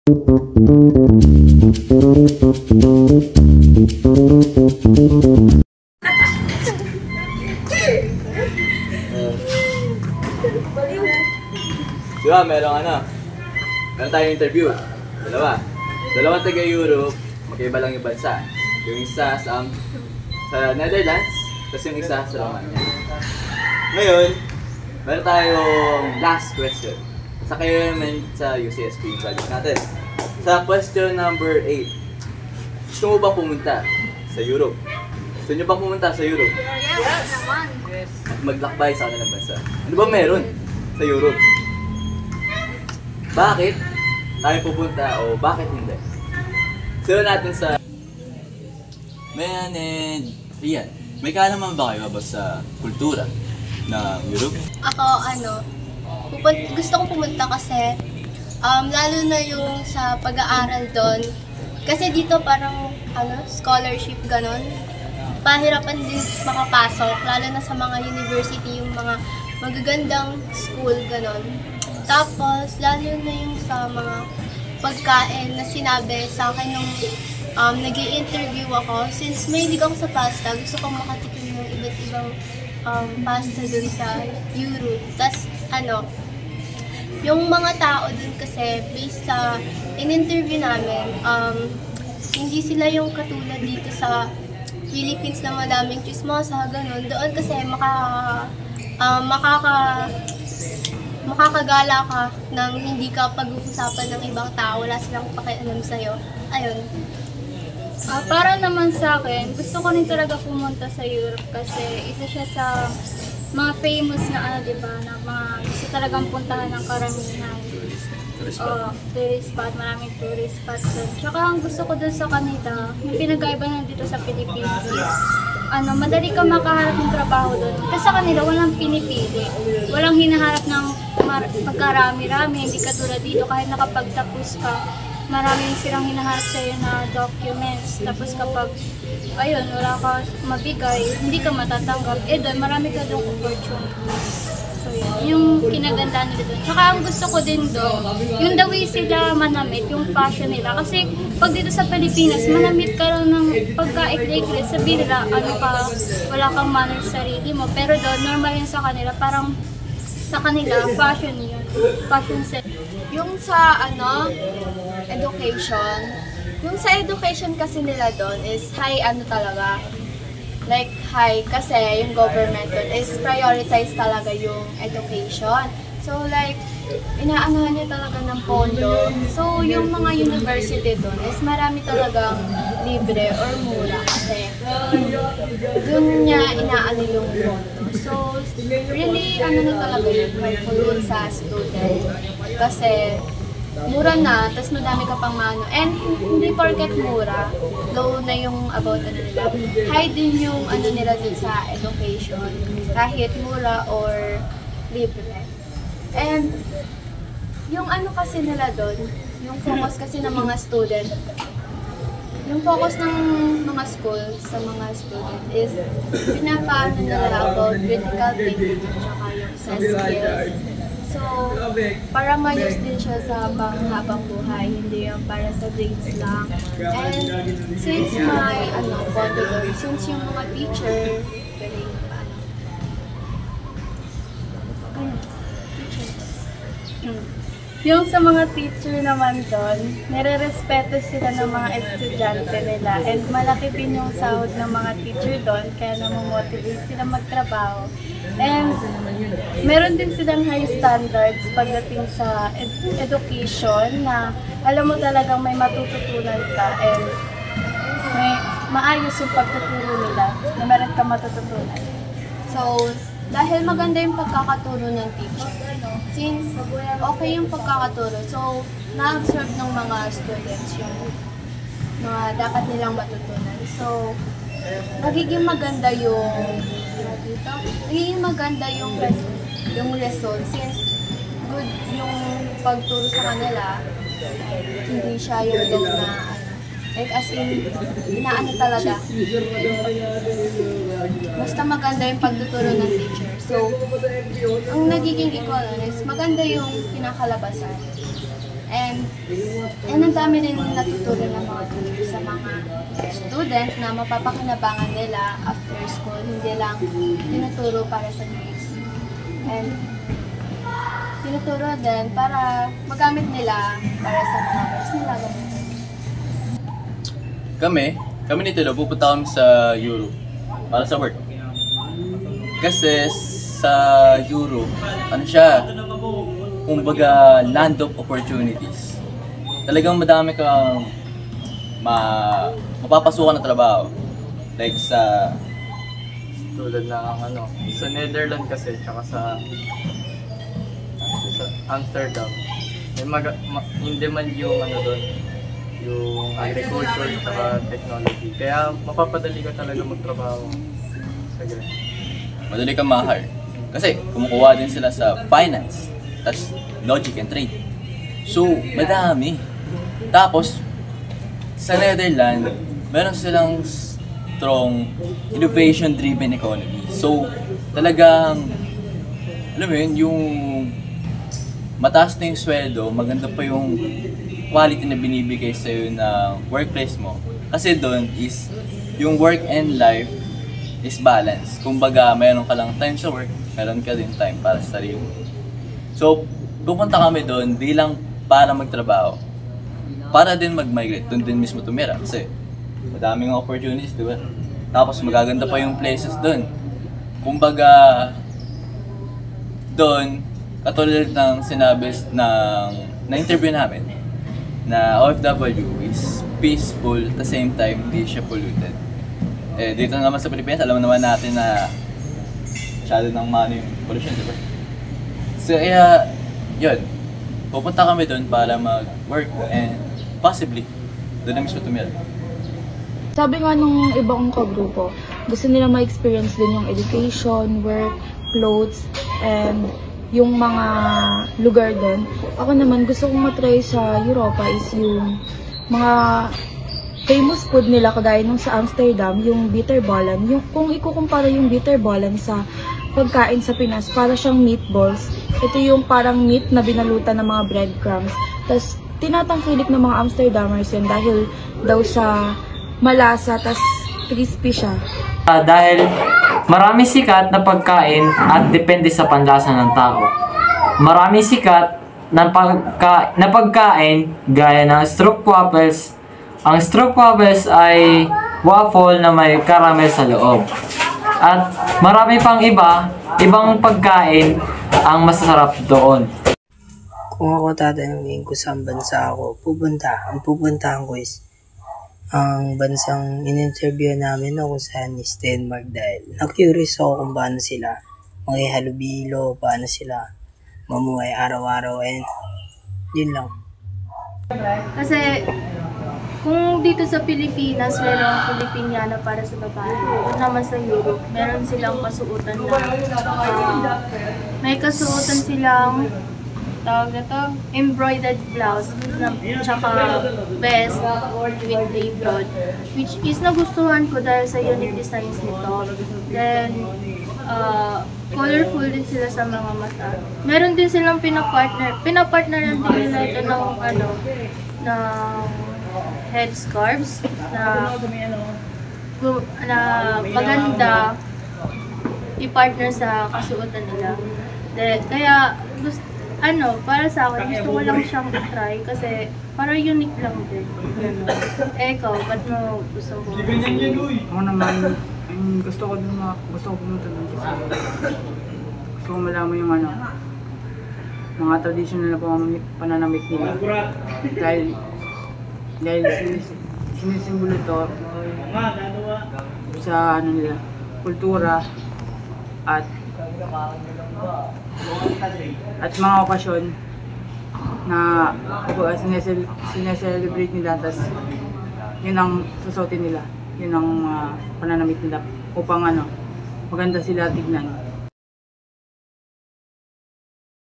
Diba, meron tayong interview. Dalawang taga-Europe, magkaiba lang yung bansa. Yung isa sa Netherlands, tapos yung isa sa Romania. Ngayon, meron tayong last question. Sa kayo naman sa UCSP yung project natin. Sa question number 8, gusto mo bang pumunta sa Europe? Gusto nyo bang pumunta sa Europe? Yes! Naman! At maglakbay sa kanilang bansa. Ano ba meron sa Europe? Bakit tayo pupunta o bakit hindi? Sino natin sa Mayan and Rian, may kaalaman ba kayo about sa kultura ng Europe? Ako, gusto ko pumunta kasi lalo na yung sa pag-aaral doon. Kasi dito parang scholarship ganon. Pahirapan din makapasok, lalo na sa mga university, yung mga magagandang school ganon. Tapos, lalo na yung sa mga pagkain na sinabi sa akin nung nag-i-interview ako. Since mahilig ako sa pasta, gusto kong makatikim ng iba't ibang pasta dun sa Europe. Tapos, yung mga tao dun kasi, based sa in-interview namin, hindi sila yung katulad dito sa Philippines na madaming chismosa, ganun. Doon kasi makakagala ka nang hindi ka pag-uusapan ng ibang tao, wala silang pakialam sa'yo. Ayun. Para naman sa akin, gusto ko rin talaga pumunta sa Europe kasi isa siya sa mga famous na diba, na mga gusto talagang puntahan ng karamihan. Tourist spot, maraming tourist spots doon. Tsaka ang gusto ko doon sa kanila, yung pinagkaiba na dito sa Pilipinas is, madali ka makaharap ng trabaho doon. Kasi sa kanila, walang pinipili. Walang hinaharap ng pagkarami-rami, hindi katulad dito. Kahit nakapagtapos ka, maraming silang hinaharap sa'yo na documents. Tapos kapag, wala ka mabigay, hindi ka matatanggap. Doon, marami ka doon opportunities. So, yung kinagandaan nila doon. Tsaka ang gusto ko din doon, yung the way sila manamit, yung fashion nila. Kasi pag dito sa Pilipinas, manamit ka lang ng pagka-ikli-ikli. Sabihin nila, wala kang manner sa sarili mo. Pero doon, normal yun sa kanila. Parang sa kanila, fashion yun. Fashion set. Yung sa education, yung sa education kasi nila doon is high talaga. Like high kasi yung government doon is prioritize talaga yung education. So like, inaanahan niya talaga ng pondo. So yung mga university doon is marami talagang libre or mura kasi doon niya inaano yung pondo. So really na talaga yung helpful sa student. Kasi mura na, tapos madami ka pang mano. And hindi porket mura, low na yung about nila. High din yung nila din sa education, kahit mura or libre. And yung kasi nila doon, yung focus kasi ng mga student, yung focus ng mga school sa mga student is pinapaano nila about critical thinking at yung sa skills. So, para ma-use din siya sa panghabang buhay, hindi yung para sa grades lang. And since may pondo doon, since yung mga teacher, Yung sa mga teacher naman doon, nire-respeto sila ng mga estudyante nila and malaki din yung sahod ng mga teacher doon kaya namomotivate sila magtrabaho. And meron din silang high standards pagdating sa education na alam mo talagang may matututunan ka and may maayos yung pagtuturo nila na meron ka matututunan. So, dahil maganda yung pagkakaturo ng teacher, since okay yung pagkakaturo, so na-absorb ng mga students yung mga dapat nilang matutunan. So, nagiging maganda yung result since good yung pagturo sa kanila, hindi siya yung dog na like as in, inaano talaga. Basta maganda yung pagtuturo ng teachers. So, ang nagiging equal is maganda yung kinakalabasan. And ang dami din natutunan ng mga teacher sa mga student na mapapakinabangan nila after school, hindi lang tinuturo para sa grades. And tinuturo din para magamit nila para sa mga works nila. Kami ni Tilo, pupunta kami sa Europe para sa work. Kasi sa Europe, ano siya, kumbaga land of opportunities. Talagang madami kang mapapasukan na trabaho. Like sa tulad ng sa Netherlands kasi, tsaka sa Amsterdam. In demand yung doon, yung agriculture at technology. Kaya mapapadali ka talaga magtrabaho sa ganun. Madali kang ma-hire. Kasi kumukuha din sila sa finance, tas logic and trade. So, madami. Tapos, sa Netherlands, meron silang strong innovation-driven economy. So, talagang, alam mo yun, yung mataas na yung sweldo, maganda pa yung quality na binibigay sa'yo ng workplace mo. Kasi doon is, yung work and life is balance. Kumbaga, mayroon ka lang time sa work, meron ka din time para sa sarili. So, pupunta kami doon, di lang para magtrabaho. Para din mag-migrate, doon din mismo tumira. Kasi, madaming opportunities, di ba? Tapos, magaganda pa yung places doon. Kumbaga, doon, katulad ng sinabi na-interview namin, na OFW is peaceful at the same time hindi siya polluted. Dito naman sa Pilipinas, alam naman natin na masyado ng mano yung pollution, di ba? So, yun. Pupunta kami doon para mag-work and possibly doon na mismo tumira. Sabi nga nung ibang kagrupo, gusto nila ma-experience din yung education, work, clothes, and yung mga lugar doon. Ako naman, gusto kong matry sa Europa is yung mga famous food nila kagaya nung sa Amsterdam, yung bitterballen. Kung ikukumpara yung bitterballen sa pagkain sa Pinas, para siyang meatballs. Ito yung parang meat na binalutan ng mga breadcrumbs. Tapos, tinatangkilik ng mga Amsterdamers yun dahil daw sa malasa, tas crispy siya. Dahil marami sikat na pagkain at depende sa panlasa ng tao. Marami sikat na pagkain gaya ng stroopwafels. Ang stroopwafels ay waffle na may caramel sa loob. At marami pang ibang pagkain ang masasarap doon. Kung ako tatanungin ko saan bansa ako ang pupuntahan ko is ang bansang in-interview namin kung saan is Denmark dahil na-curious ako kung paano sila makihalubilo, paano sila mamuhay araw-araw, and yun lang. Kasi kung dito sa Pilipinas, merong Filipiniana para sa babae. Kung naman sa Europe, meron silang kasuotan na may kasuotan silang tawag na to, embroidered blouse na tsaka vest with apron, which is nagustuhan ko dahil sa unique designs nito. Then, colorful din sila sa mga mata. Meron din silang pinapartneran din nila ito ng headscarves na maganda i-partner sa kasuotan nila. Kaya para sa akin, gusto ko lang siyang i-try kasi para unique lang din. Ikaw, ba't mo gusto ko? Ako naman, gusto ko pumunta doon kasi gusto ko malaman yung mga traditional na pananamit nila. Dahil sinisimbolo ito sa nila, kultura at mga okasyon na sineselebrate nila, tas yun ang susuotin nila, yun ang pananamit nila upang maganda sila tignan.